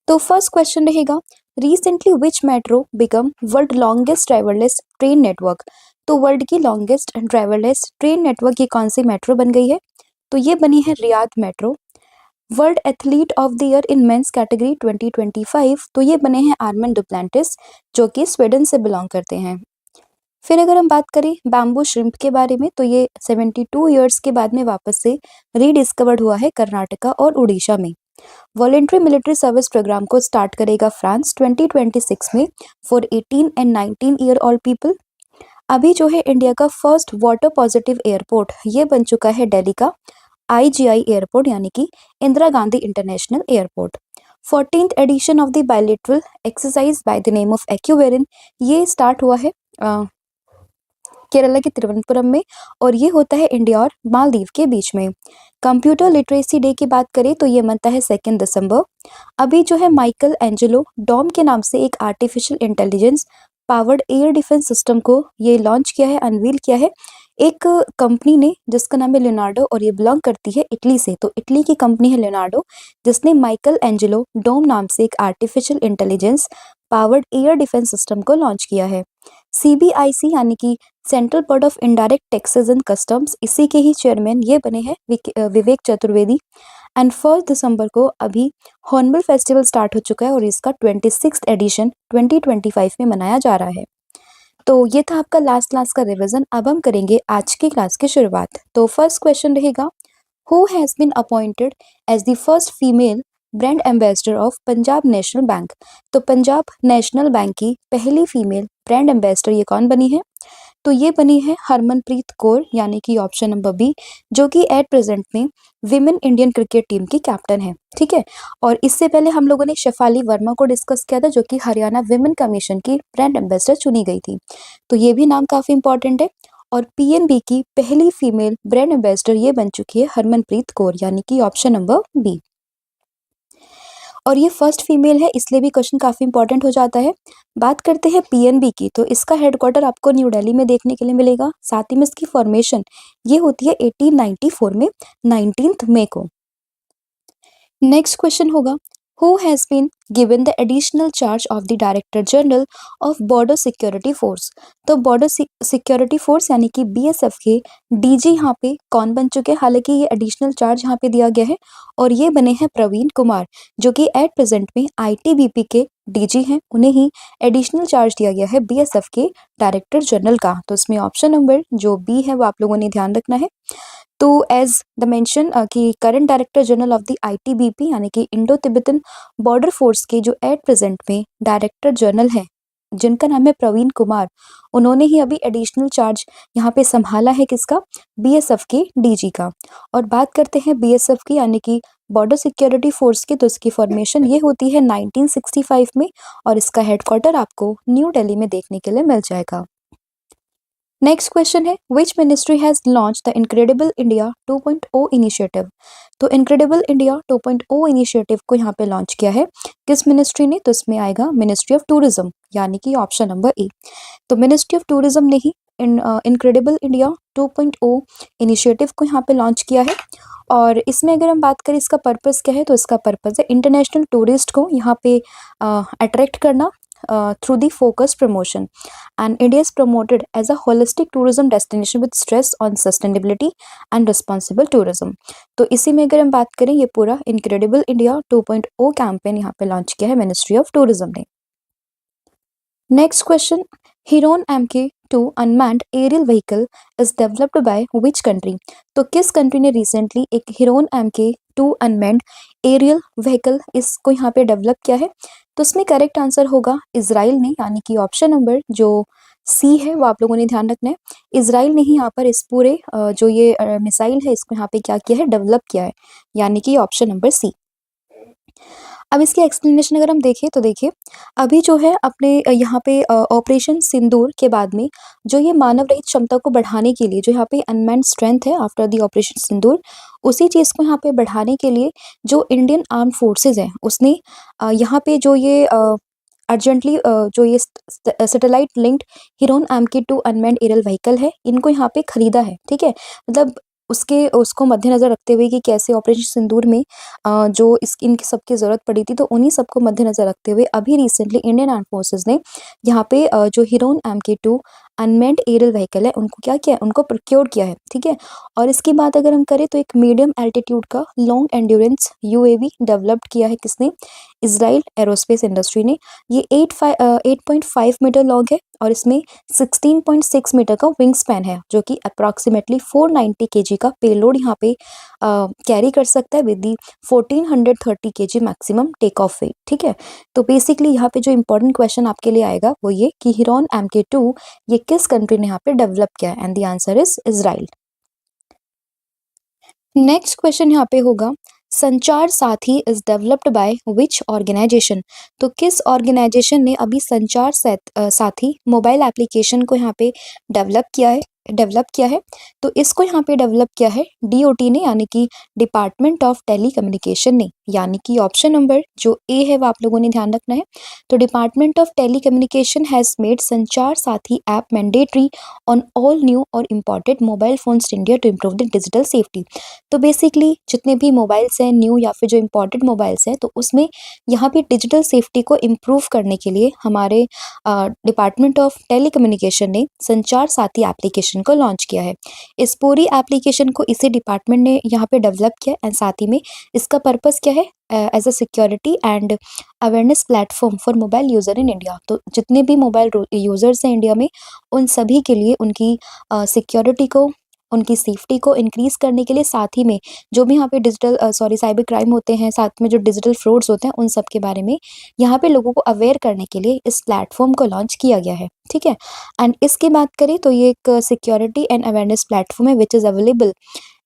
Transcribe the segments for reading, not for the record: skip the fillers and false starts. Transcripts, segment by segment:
तो first question रहेगा, recently which metro become world longest driverless train network. तो world की लॉन्गेस्ट ड्राइवरलेस ट्रेन नेटवर्क ये कौन सी मेट्रो बन गई है? तो ये बनी है Riyadh metro. World athlete of the year in men's category 2025, तो ये बने हैं आर्मन डुप्लांटिस, जो कि स्वीडन से बिलोंग करते हैं। फिर अगर हम बात करें बैम्बू श्रिम्प के बारे में, तो ये 72 ईयर्स के बाद में वापस से रीडिस्कवर्ड हुआ है कर्नाटका और उड़ीसा में। वॉलेंट्री मिलिट्री सर्विस प्रोग्राम को स्टार्ट करेगा फ्रांस 2026 में for 18 and 19 year old people. अभी जो है इंडिया का फर्स्ट वाटर पॉजिटिव एयरपोर्ट ये बन चुका है दिल्ली का IGI एयरपोर्ट, यानी कि Indira Gandhi international airport. 14th edition of the bilateral exercise by the name of Ekuverin, ये स्टार्ट हुआ है केरला के तिरुवनंतपुरम में, और ये होता है इंडिया और मालदीव के बीच में। कंप्यूटर लिटरेसी डे की बात करें तो ये मनता है 2 दिसंबर। अभी जो है माइकल एंजेलो डॉम के नाम से एक artificial intelligence powered air defence system को ये लॉन्च किया है, अनवील किया है एक कंपनी ने जिसका नाम है लियोनार्डो, और ये बिलोंग करती है इटली से। तो इटली की कंपनी है लियोनार्डो, जिसने माइकल एंजेलो डोम नाम से एक artificial intelligence powered air defence system को लॉन्च किया है। CBIC यानी कि central board of indirect taxes and customs, इसी के ही चेयरमैन ये बने हैं विवेक चतुर्वेदी। एंड 1 दिसंबर को अभी हॉर्नबिल फेस्टिवल स्टार्ट हो चुका है और इसका 26th एडिशन 2025 में मनाया जा रहा है। तो ये था आपका लास्ट क्लास का रिवीजन। अब हम करेंगे आज की क्लास की शुरुआत। तो फर्स्ट क्वेश्चन रहेगा, who has been appointed as the first female brand ambassador of Punjab National Bank. तो पंजाब नेशनल बैंक की पहली फीमेल ब्रांड एम्बेसडर ये कौन बनी है? तो ये बनी है हरमनप्रीत कौर, यानी कि ऑप्शन नंबर बी, जो कि एट प्रेजेंट में विमेन इंडियन क्रिकेट टीम की कैप्टन है। ठीक है, और इससे पहले हम लोगों ने शेफाली वर्मा को डिस्कस किया था, जो कि हरियाणा विमेन कमीशन की ब्रांड एम्बेसडर चुनी गई थी। तो ये भी नाम काफी इंपॉर्टेंट है। और PNB की पहली फीमेल ब्रांड एम्बेसडर ये बन चुकी है हरमनप्रीत कौर, यानी कि ऑप्शन नंबर बी। और ये फर्स्ट फीमेल है, इसलिए भी क्वेश्चन काफी इंपॉर्टेंट हो जाता है। बात करते हैं PNB की, तो इसका हेडक्वार्टर आपको न्यू दिल्ली में देखने के लिए मिलेगा। साथ ही में इसकी फॉर्मेशन ये होती है 1894 में 19 मई को। नेक्स्ट क्वेश्चन होगा, who has been given the additional charge of the director general of Border Security Force. तो बॉर्डर सिक्योरिटी फोर्स यानी कि BSF के DG यहाँ पे कौन बन चुके हैं? हालांकि ये एडिशनल चार्ज यहाँ पे दिया गया है, और ये बने हैं प्रवीण कुमार, जो कि एट प्रेजेंट में ITBP के DG हैं। उन्हें ही एडिशनल चार्ज दिया गया है BSF के डायरेक्टर जनरल का। तो इसमें ऑप्शन नंबर जो बी है वो आप लोगों ने ध्यान रखना है। तो एज द मेंशन कि current director general of the ITBP यानी कि इंडो तिब्बतन बॉर्डर फोर्स के जो एट प्रेजेंट में डायरेक्टर जनरल हैं, जिनका नाम है प्रवीण कुमार, उन्होंने ही अभी एडिशनल चार्ज यहाँ पे संभाला है किसका? BSF के DG का। और बात करते हैं BSF की यानी कि बॉर्डर सिक्योरिटी फोर्स की, तो इसकी फॉर्मेशन ये होती है 1965 में, और इसका हेडक्वार्टर आपको न्यू दिल्ली में देखने के लिए मिल जाएगा। नेक्स्ट क्वेश्चन है, which ministry has launch the incredible India 2.0 initiative. तो इनक्रेडिबल इंडिया 2.0 इनिशिएटिव को यहाँ पे लॉन्च किया है किस मिनिस्ट्री ने? तो इसमें आएगा मिनिस्ट्री ऑफ टूरिज्म, यानी कि ऑप्शन नंबर ए। तो मिनिस्ट्री ऑफ टूरिज्म ने ही इनक्रेडिबल इंडिया 2.0 इनिशिएटिव को यहाँ पे लॉन्च किया है। और इसमें अगर हम बात करें इसका पर्पस क्या है, तो इसका पर्पस है इंटरनेशनल टूरिस्ट को यहाँ पे अट्रैक्ट करना through the focused promotion, and India is promoted as a holistic tourism destination with stress on sustainability and responsible tourism। तो इसी में अगर हम बात करें, ये पूरा इनक्रेडिबल इंडिया 2.0 कैंपेन यहाँ पे लॉन्च किया है मिनिस्ट्री ऑफ टूरिज्म ने। Next question, Heron MK2 unmanned aerial vehicle is developed by which country. तो किस कंट्री ने रिसेंटली एक Heron MK2 unmanned aerial vehicle इसको यहाँ पे डेवलप किया है? तो इसमें करेक्ट आंसर होगा इजराइल ने, यानी कि ऑप्शन नंबर जो सी है वो आप लोगों ने ध्यान रखना है। इजराइल ने ही यहाँ पर इस पूरे जो ये मिसाइल है इसको यहाँ पे क्या किया है? डेवलप किया है, यानी कि ऑप्शन नंबर सी। अब इसकी एक्सप्लेनेशन अगर हम देखें तो देखिए, अभी जो है अपने यहाँ पे ऑपरेशन सिंदूर के बाद में जो ये मानव रहित क्षमता को बढ़ाने के लिए जो यहाँ पे अनमैन्ड स्ट्रेंथ है आफ्टर द ऑपरेशन सिंदूर, उसी चीज़ को यहाँ पे बढ़ाने के लिए जो इंडियन आर्म फोर्सेज हैं उसने यहाँ पे जो ये अर्जेंटली जो ये satellite linked Heron MK2 unmanned aerial vehicle है इनको यहाँ पे खरीदा है। ठीक है, मतलब उसको मद्देनज़र रखते हुए कि कैसे ऑपरेशन सिंदूर में जो इनकी सबकी ज़रूरत पड़ी थी, तो उन्हीं सबको मद्देनज़र रखते हुए अभी रिसेंटली इंडियन आर्म्ड फोर्सेस ने यहाँ पे जो Heron MK2 unmanned aerial vehicle है, उनको क्या किया है, उनको प्रोक्योर किया है, ठीक है। और इसकी बात अगर हम करें तो एक मीडियम एल्टीट्यूड का लॉन्ग एंड्योरेंस UAV डेवलप्ड किया है किसने, इज़राइल एरोस्पेस इंडस्ट्री ने। ये 8.5 मीटर लॉन्ग है और इसमें 16.6 मीटर का विंग स्पैन है, जो कि अप्रॉक्सीमेटली 490 केजी का पेलोड यहाँ पे कैरी कर सकता है with the 1430 KG maximum take off weight, ठीक है। तो बेसिकली यहाँ पे जो इंपॉर्टेंट क्वेश्चन आपके लिए आएगा वो ये कि हिरोन MK2 ये किस कंट्री ने यहाँ पे डेवलप किया है, and the answer is Israel. Next question यहाँ पे होगा, Sanchar Saathi is developed by which organisation. तो किस ऑर्गेनाइजेशन ने अभी संचार साथी मोबाइल एप्लीकेशन को यहाँ पे डेवलप किया है। तो इसको यहाँ पे डेवलप किया है DOT ने, यानी कि डिपार्टमेंट ऑफ टेली कम्युनिकेशन ने, यानी कि ऑप्शन नंबर जो ए है वो आप लोगों ने ध्यान रखना है। तो department of telecommunication has made Sanchar Saathi app mandatory on all new और imported mobile phones in India to improve the digital safety. तो बेसिकली जितने भी मोबाइल्स हैं न्यू या फिर जो इम्पोर्टेड मोबाइल्स हैं, तो उसमें यहाँ पे डिजिटल सेफ्टी को इम्प्रूव करने के लिए हमारे डिपार्टमेंट ऑफ टेली कम्युनिकेशन ने संचार साथी एप्लीकेशन को लॉन्च किया है। इस पूरी एप्लीकेशन को इसी डिपार्टमेंट ने यहाँ पे डेवलप किया एंड साथ ही में इसका पर्पस क्या है, as a security and awareness platform for mobile user in India. तो जितने भी मोबाइल यूज़र्स हैं इंडिया में, उन सभी के लिए उनकी सिक्योरिटी को, उनकी सेफ्टी को इंक्रीज करने के लिए, साथ ही में जो भी यहाँ पे साइबर क्राइम होते हैं, साथ में जो डिजिटल फ्रॉड्स होते हैं, उन सब के बारे में यहाँ पे लोगों को अवेयर करने के लिए इस प्लेटफॉर्म को लॉन्च किया गया है, ठीक है। एंड इसकी बात करें तो ये एक सिक्योरिटी एंड अवेयरनेस प्लेटफॉर्म है which is available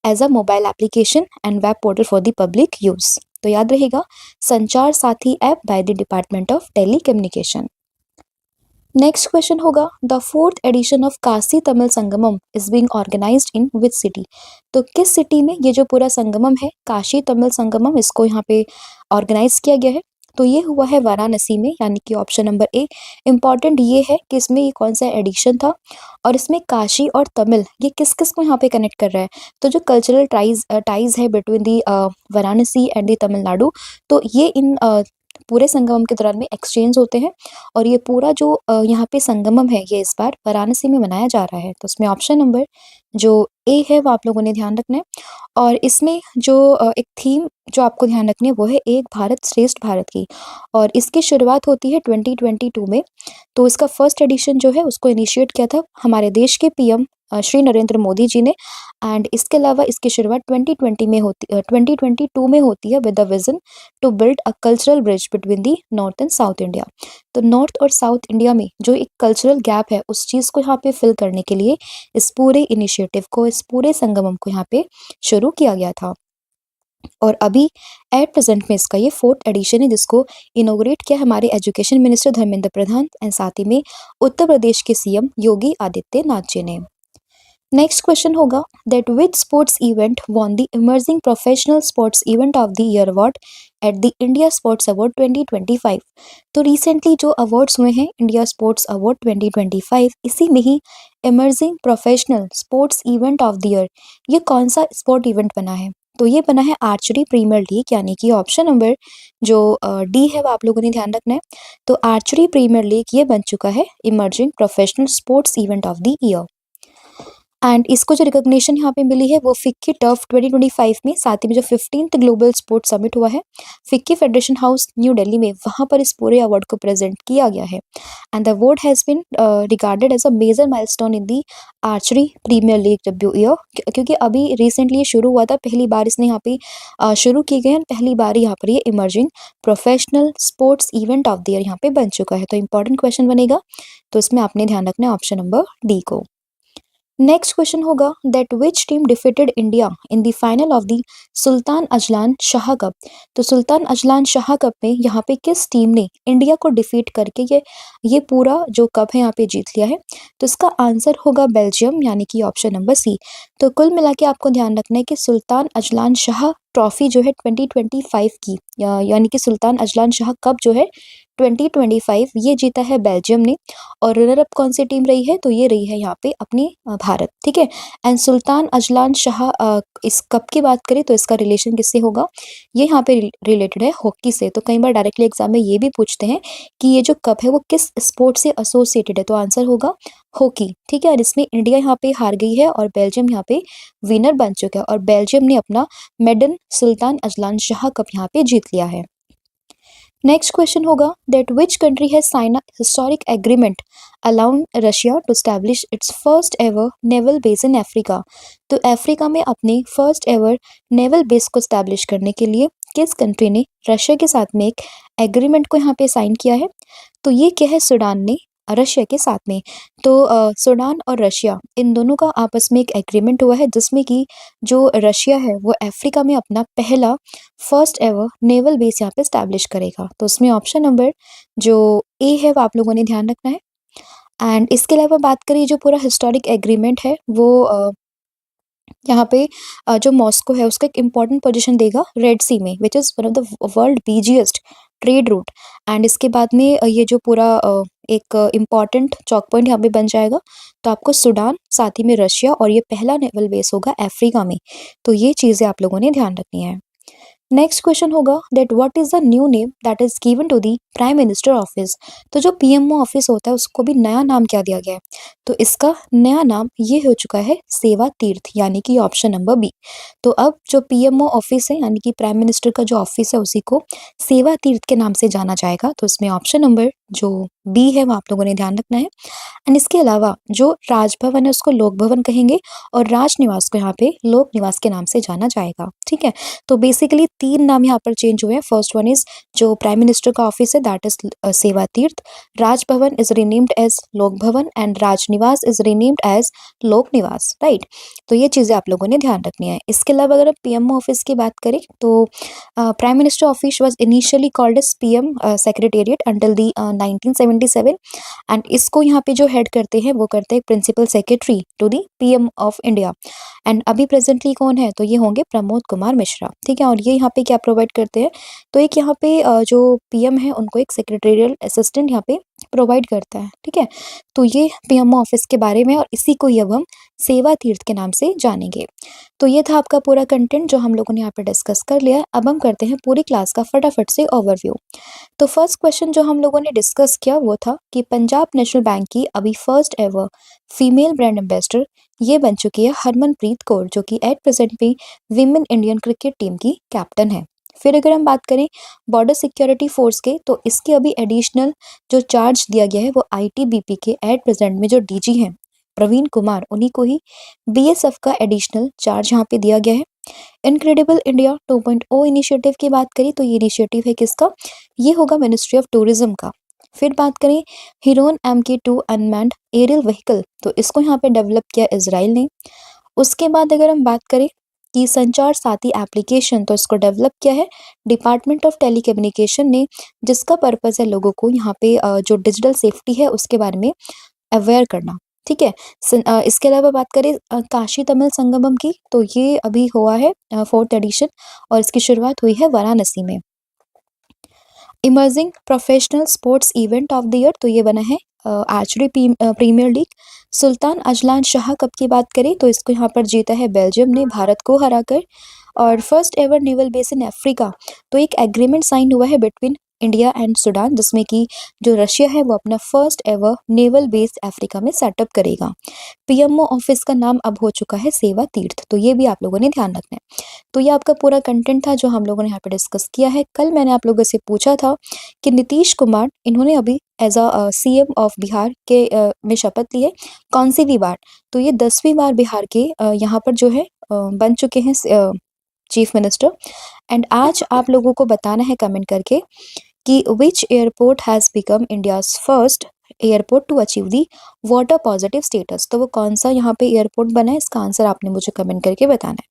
as a mobile application and web portal for the public use. तो याद रहेगा, Sanchar Saathi app by the department of telecommunication. Next question होगा, the fourth edition of Kashi Tamil Sangamam is being organised in which city. तो किस city में ये जो पूरा संगमम है, काशी तमिल संगमम, इसको यहाँ पे ऑर्गेनाइज किया गया है। तो ये हुआ है वाराणसी में, यानी कि ऑप्शन नंबर ए। इम्पॉर्टेंट ये है कि इसमें ये कौन सा एडिशन था और इसमें काशी और तमिल ये किस किस को यहाँ पे कनेक्ट कर रहा है। तो जो कल्चरल टाइज है between the Varanasi and the Tamil Nadu, तो ये इन पूरे संगमम के दौरान में एक्सचेंज होते हैं। और ये पूरा जो यहाँ पे संगमम है, ये इस बार वाराणसी में मनाया जा रहा है। तो इसमें ऑप्शन नंबर जो ए है वो आप लोगों ने ध्यान रखना है। और इसमें जो एक थीम जो आपको ध्यान रखनी है वो है एक भारत श्रेष्ठ भारत की, और इसकी शुरुआत होती है 2022 में। तो इसका फर्स्ट एडिशन जो है उसको इनिशिएट किया था हमारे देश के PM श्री नरेंद्र मोदी जी ने। एंड इसके अलावा इसकी शुरुआत 2022 में होती है with the vision to build a cultural bridge between the north and south India. तो नॉर्थ और साउथ इंडिया में जो एक कल्चरल गैप है, उस चीज़ को यहाँ पे फिल करने के लिए इस पूरे इनिशिएटिव को, इस पूरे संगमम को यहाँ पे शुरू किया गया था। और अभी एट प्रेजेंट में इसका ये फोर्थ एडिशन है, जिसको इनोग्रेट किया हमारे education minister Dharmendra Pradhan and साथ ही में उत्तर प्रदेश के CM योगी आदित्यनाथ जी ने। नेक्स्ट क्वेश्चन होगा, that which sports event won the emerging professional sports event of the year award at the India sports award 2025। तो रिसेंटली जो अवार्ड्स हुए हैं इंडिया स्पोर्ट्स अवार्ड 2025, इसी में ही emerging professional sports event of the year ये कौन सा स्पोर्ट इवेंट बना है। तो ये बना है आर्चरी प्रीमियर लीग, यानी कि ऑप्शन नंबर जो डी है वो आप लोगों ने ध्यान रखना है। तो आर्चरी प्रीमियर लीग ये बन चुका है emerging professional sports event of the year. And इसको जो रिकॉग्निशन यहाँ पे मिली है वो फिक्की टर्फ 2025 में, साथ ही में जो 15th ग्लोबल स्पोर्ट्स समिट हुआ है FICCI federation house new Delhi में, वहाँ पर इस पूरे अवार्ड को प्रेजेंट किया गया है। And the award has been regarded as a major milestone in the archery premier league WEO, क्योंकि अभी रिसेंटली ये शुरू हुआ था, पहली बार इसने यहाँ पे शुरू की गई है, पहली बार यहाँ पर ये emerging professional sports event of the year यहाँ पे बन चुका है। तो इंपॉर्टेंट क्वेश्चन बनेगा, तो इसमें आपने ध्यान रखना है ऑप्शन नंबर डी को। नेक्स्ट क्वेश्चन होगा, that which team defeated India in the final of the sultan Azlan Shah cup. तो सुल्तान अजलान शाह कप में यहाँ पे किस टीम ने इंडिया को डिफीट करके ये पूरा जो कप है यहाँ पे जीत लिया है। तो इसका आंसर होगा बेल्जियम, यानी कि ऑप्शन नंबर सी। तो कुल मिला के आपको ध्यान रखना है कि सुल्तान अजलान शाह ट्रॉफी जो है 2025 की, यानी कि सुल्तान अजलान शाह कप जो है 2025 ये जीता है बेल्जियम ने। और रनर अप कौन सी टीम रही है, तो ये रही है यहाँ पे अपनी भारत, ठीक है। एंड सुल्तान अजलान शाह, इस कप की बात करें तो इसका रिलेशन किससे होगा, ये यहाँ पे रिलेटेड है हॉकी से। तो कई बार डायरेक्टली एग्जाम में ये भी पूछते हैं कि ये जो कप है वो किस स्पोर्ट से एसोसिएटेड है, तो आंसर होगा हॉकी, ठीक है। और इसमें इंडिया यहाँ पे हार गई है और बेल्जियम यहाँ पे विनर बन चुका है, और बेल्जियम ने अपना maiden Sultan Azlan Shah cup यहाँ पे जीत लिया है। नेक्स्ट क्वेश्चन होगा that which country has sign historic agreement allowing Russia to establish its first ever naval base in Africa. तो अफ्रीका में अपने फर्स्ट एवर नेवल बेस को एस्टैब्लिश करने के लिए किस कंट्री ने रशिया के साथ में एक एग्रीमेंट को यहाँ पे साइन किया है, तो ये क्या है, सूडान ने रशिया के साथ में। तो सूडान और रशिया इन दोनों का आपस में एक एग्रीमेंट हुआ है जिसमें कि जो रशिया है वो अफ्रीका में अपना पहला फर्स्ट एवर नेवल बेस यहाँ पे स्टैब्लिश करेगा। तो उसमें ऑप्शन नंबर जो ए है वो आप लोगों ने ध्यान रखना है। एंड इसके अलावा बात करिए जो पूरा हिस्टोरिक एग्रीमेंट है वो यहाँ पे जो मॉस्को है उसका एक इम्पॉर्टेंट पोजीशन देगा रेड सी में, which is one of the world busiest trade route. And इसके बाद में ये जो पूरा एक इम्पॉर्टेंट चौक पॉइंट यहाँ पे बन जाएगा। तो आपको सूडान, साथ ही में रशिया, और ये पहला नेवल बेस होगा अफ्रीका में। तो ये चीज़ें आप लोगों ने ध्यान रखनी है। नेक्स्ट क्वेश्चन होगा that what is the new name that is given to the prime minister office. तो जो पीएमओ ऑफिस होता है उसको भी नया नाम क्या दिया गया है, तो इसका नया नाम ये हो चुका है सेवा तीर्थ, यानी कि ऑप्शन नंबर बी। तो अब जो पीएमओ ऑफिस है यानी कि प्राइम मिनिस्टर का जो ऑफिस है उसी को सेवा तीर्थ के नाम से जाना जाएगा। तो इसमें ऑप्शन नंबर जो बी है वो आप लोगों ने ध्यान रखना है। एंड इसके अलावा जो राजभवन है उसको लोक भवन कहेंगे, और राजनिवास को यहाँ पे लोक निवास के नाम से जाना जाएगा, ठीक है। तो बेसिकली 3 नाम यहाँ पर चेंज हुए हैं। फर्स्ट वन इज जो प्राइम मिनिस्टर का ऑफिस है that is Seva Teerth, Raj Bhavan is renamed as Lok Bhavan, and Raj Niwas is renamed as Lok Niwas, right. तो ये चीज़ें आप लोगों ने ध्यान रखनी है। इसके अलावा अगर पीएमओ ऑफिस की बात करें तो prime minister office was initially called as PM secretariat until the 1977। And इसको यहाँ पे जो हेड करते हैं वो करते हैं principal secretary to the PM of India. And अभी प्रेजेंटली कौन है, तो ये होंगे प्रमोद कुमार मिश्रा, ठीक है। और ये यहाँ पे क्या प्रोवाइड करते हैं, तो एक यहाँ पे जो पीएम है उनको एक सेक्रेटरियल असिस्टेंट यहाँ पे प्रोवाइड करता है, ठीक है। तो ये पीएमओ ऑफिस के बारे में, और इसी को ही अब हम सेवा तीर्थ के नाम से जानेंगे। तो ये था आपका पूरा कंटेंट जो हम लोगों ने यहाँ पे डिस्कस कर लिया। अब हम करते हैं पूरी क्लास का फटाफट से ओवरव्यू। तो फर्स्ट क्वेश्चन जो हम लोगों ने डिस्कस किया वो था कि पंजाब नेशनल बैंक की अभी first ever female brand ambassador ये बन चुकी है हरमनप्रीत कौर, जो कि एट प्रेजेंट में विमेन इंडियन क्रिकेट टीम की कैप्टन है। फिर अगर हम बात करें बॉर्डर सिक्योरिटी फोर्स के, तो इसके अभी एडिशनल जो चार्ज दिया गया है वो आईटीबीपी के एट प्रेजेंट में जो डीजी हैं प्रवीण कुमार, उन्हीं को ही बीएसएफ का एडिशनल चार्ज यहाँ पे दिया गया है। इनक्रेडिबल इंडिया 2.0 इनिशिएटिव की बात करें तो ये इनिशिएटिव है किसका, ये होगा मिनिस्ट्री ऑफ टूरिज्म का। फिर बात करें Heron MK2 unmanned aerial vehicle, तो इसको यहाँ पे डेवलप किया इजराइल ने। उसके बाद अगर हम बात करें कि संचार साथी एप्लीकेशन, तो इसको डेवलप किया है डिपार्टमेंट ऑफ टेलीकम्युनिकेशन ने, जिसका पर्पस है लोगों को यहाँ पे जो डिजिटल सेफ्टी है उसके बारे में अवेयर करना, ठीक है। इसके अलावा बात करें काशी तमिल संगमम की, तो ये अभी हुआ है 4th एडिशन, और इसकी शुरुआत हुई है वाराणसी में। Emerging professional sports event of the year, तो ये बना है archery premier league. Sultan Azlan Shah cup की बात करें तो इसको यहाँ पर जीता है बेल्जियम ने भारत को हराकर। और first ever naval base in Africa, तो एक एग्रीमेंट साइन हुआ है बिटवीन इंडिया एंड सूडान, जिसमें कि जो रशिया है वो अपना first ever naval base Africa में सेटअप करेगा। पीएमओ ऑफिस का नाम अब हो चुका है सेवा तीर्थ, तो ये भी आप लोगों ने ध्यान रखना है। तो ये आपका पूरा कंटेंट था जो हम लोगों ने यहाँ पे डिस्कस किया है। कल मैंने आप लोगों से पूछा था कि नीतीश कुमार इन्होंने अभी as a CM of Bihar के में शपथ ली है, कौन सी भी बार, तो ये 10वीं बार बिहार के यहाँ पर जो है बन चुके हैं चीफ मिनिस्टर। एंड आज आप लोगों को बताना है कमेंट करके कि which airport has become India's first airport to achieve the water positive status, तो वो कौन सा यहाँ पे एयरपोर्ट बना है, इसका आंसर आपने मुझे कमेंट करके बताना है।